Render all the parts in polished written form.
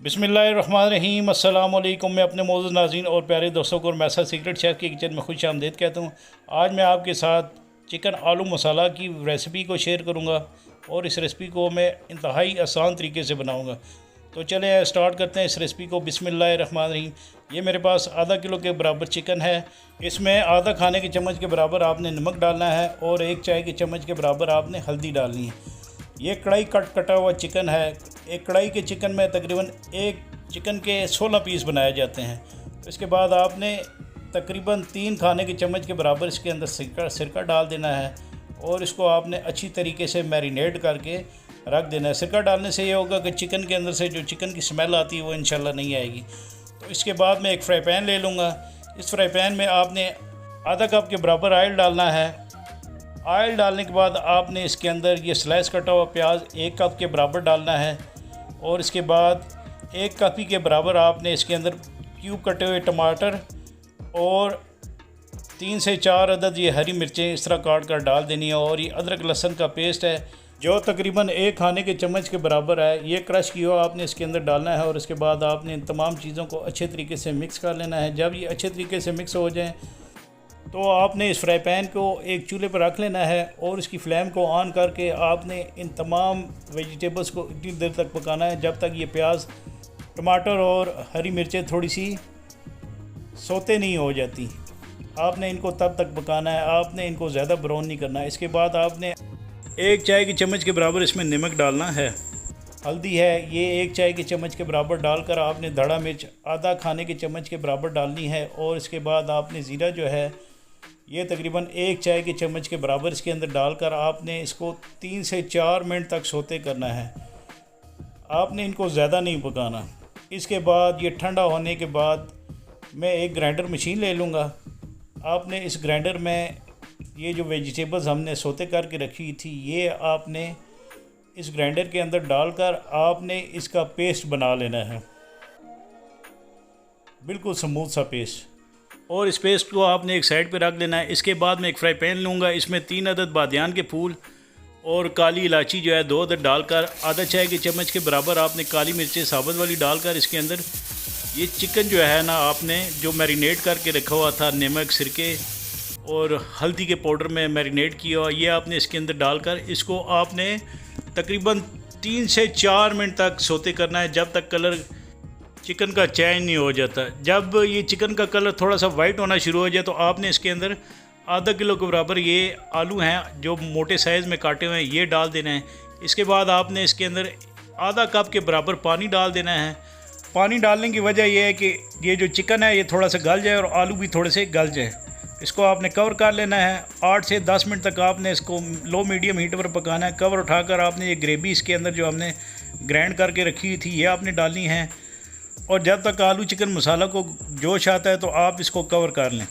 बिस्मिल्लाहिर्रहमानिर्रहीम। अस्सलाम वालेकुम। मैं अपने मौजूद नाज़रीन और प्यारे दोस्तों को मैसा सीक्रेट शेफ़ की किचन में खुश आमदीद कहता हूँ। आज मैं आपके साथ चिकन आलू मसाला की रेसिपी को शेयर करूँगा और इस रेसिपी को मैं इंतहाई आसान तरीके से बनाऊँगा। तो चलें स्टार्ट करते हैं इस रेसिपी को। बिस्मिल्लाहिर्रहमानिर्रहीम। ये मेरे पास आधा किलो के बराबर चिकन है। इसमें आधा खाने के चम्मच के बराबर आपने नमक डालना है और एक चाय के चम्मच के बराबर आपने हल्दी डालनी है। ये कढ़ाई कटा हुआ चिकन है। एक कढ़ाई के चिकन में तकरीबन एक चिकन के 16 पीस बनाए जाते हैं। तो इसके बाद आपने तकरीबन 3 खाने के चम्मच के बराबर इसके अंदर सिरका डाल देना है और इसको आपने अच्छी तरीके से मैरिनेट करके रख देना है। सिरका डालने से ये होगा कि चिकन के अंदर से जो चिकन की स्मेल आती है वो इंशाल्लाह नहीं आएगी। तो इसके बाद मैं एक फ्राई पैन ले लूँगा। इस फ्राई पैन में आपने आधा कप के बराबर ऑयल डालना है। ऑयल डालने के बाद आपने इसके अंदर ये स्लाइस कटा हुआ प्याज 1 कप के बराबर डालना है और इसके बाद 1 कप के बराबर आपने इसके अंदर क्यूब कटे हुए टमाटर और 3 से 4 अदद ये हरी मिर्चें इस तरह काट कर डाल देनी है। और ये अदरक लहसुन का पेस्ट है जो तकरीबन 1 खाने के चम्मच के बराबर है। ये क्रश किया हुआ आपने इसके अंदर डालना है और इसके बाद आपने इन तमाम चीज़ों को अच्छे तरीके से मिक्स कर लेना है। जब ये अच्छे तरीके से मिक्स हो जाएँ तो आपने इस फ्राई पैन को एक चूल्हे पर रख लेना है और इसकी फ्लेम को ऑन करके आपने इन तमाम वेजिटेबल्स को इतनी देर तक पकाना है जब तक ये प्याज, टमाटर और हरी मिर्चें थोड़ी सी सोते नहीं हो जाती। आपने इनको तब तक पकाना है, आपने इनको ज़्यादा ब्राउन नहीं करना है। इसके बाद आपने 1 चाय के चम्मच के बराबर इसमें नमक डालना है। हल्दी है ये 1 चाय के चम्मच के बराबर डालकर आपने धड़ा मिर्च आधा खाने के चम्मच के बराबर डालनी है और इसके बाद आपने ज़ीरा जो है ये तकरीबन 1 चाय के चम्मच के बराबर इसके अंदर डालकर आपने इसको 3 से 4 मिनट तक सोते करना है। आपने इनको ज़्यादा नहीं पकाना। इसके बाद ये ठंडा होने के बाद मैं एक ग्राइंडर मशीन ले लूँगा। आपने इस ग्राइंडर में ये जो वेजिटेबल्स हमने सोते करके रखी थी ये आपने इस ग्राइंडर के अंदर डालकर आपने इसका पेस्ट बना लेना है, बिल्कुल स्मूथ सा पेस्ट। और इस पेस्ट को आपने एक साइड पे रख लेना है। इसके बाद मैं एक फ्राई पैन लूँगा। इसमें 3 अदद बादियान के फूल और काली इलायची जो है 2 अदद डालकर आधा चाय के चम्मच के बराबर आपने काली मिर्चें साबुत वाली डालकर इसके अंदर ये चिकन जो है ना आपने जो मैरिनेट करके रखा हुआ था नमक, सिरके और हल्दी के पाउडर में मैरिनेट किया हुआ ये आपने इसके अंदर डालकर इसको आपने तकरीबन 3 से 4 मिनट तक सोते करना है जब तक कलर चिकन का चेंज नहीं हो जाता। जब ये चिकन का कलर थोड़ा सा वाइट होना शुरू हो जाए तो आपने इसके अंदर आधा किलो के बराबर ये आलू हैं जो मोटे साइज़ में काटे हुए हैं ये डाल देना है। इसके बाद आपने इसके अंदर आधा कप के बराबर पानी डाल देना है। पानी डालने की वजह यह है कि ये जो चिकन है ये थोड़ा सा गल जाए और आलू भी थोड़े से गल जाए। इसको आपने कवर कर लेना है। 8 से 10 मिनट तक आपने इसको लो मीडियम हीट पर पकाना है। कवर उठाकर आपने ये ग्रेवी इसके अंदर जो हमने ग्राइंड करके रखी हुई थी ये आपने डालनी है और जब तक आलू चिकन मसाला को जोश आता है तो आप इसको कवर कर लें।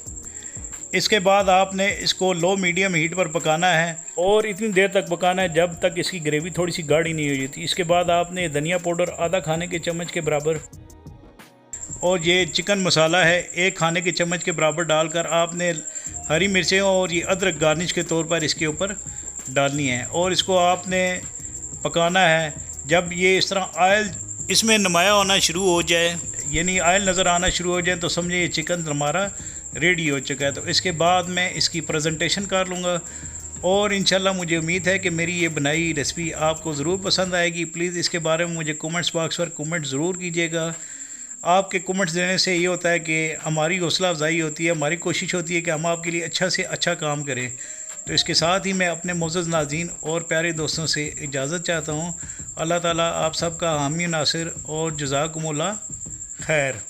इसके बाद आपने इसको लो मीडियम हीट पर पकाना है और इतनी देर तक पकाना है जब तक इसकी ग्रेवी थोड़ी सी गाढ़ी नहीं हो जाती। इसके बाद आपने धनिया पाउडर आधा खाने के चम्मच के बराबर और ये चिकन मसाला है 1 खाने के चम्मच के बराबर डालकर आपने हरी मिर्चें और ये अदरक गार्निश के तौर पर इसके ऊपर डालनी है और इसको आपने पकाना है। जब ये इस तरह ऑयल इसमें नुमाया होना शुरू हो जाए यानी ऑयल नज़र आना शुरू हो जाए तो समझे ये चिकन हमारा रेडी हो चुका है। तो इसके बाद मैं इसकी प्रेजेंटेशन कर लूँगा और इंशाल्लाह मुझे उम्मीद है कि मेरी ये बनाई रेसिपी आपको ज़रूर पसंद आएगी। प्लीज़ इसके बारे में मुझे कमेंट्स बॉक्स पर कमेंट ज़रूर कीजिएगा। आपके कमेंट्स देने से ये होता है कि हमारी हौसला अफजाई होती है, हमारी कोशिश होती है कि हम आपके लिए अच्छा से अच्छा काम करें। तो इसके साथ ही मैं अपने मोअज़्ज़ज़ नाज़रीन और प्यारे दोस्तों से इजाज़त चाहता हूँ। अल्लाह ताला आप सबका हामी नासिर और जज़ाकुमुल्लाह खैर।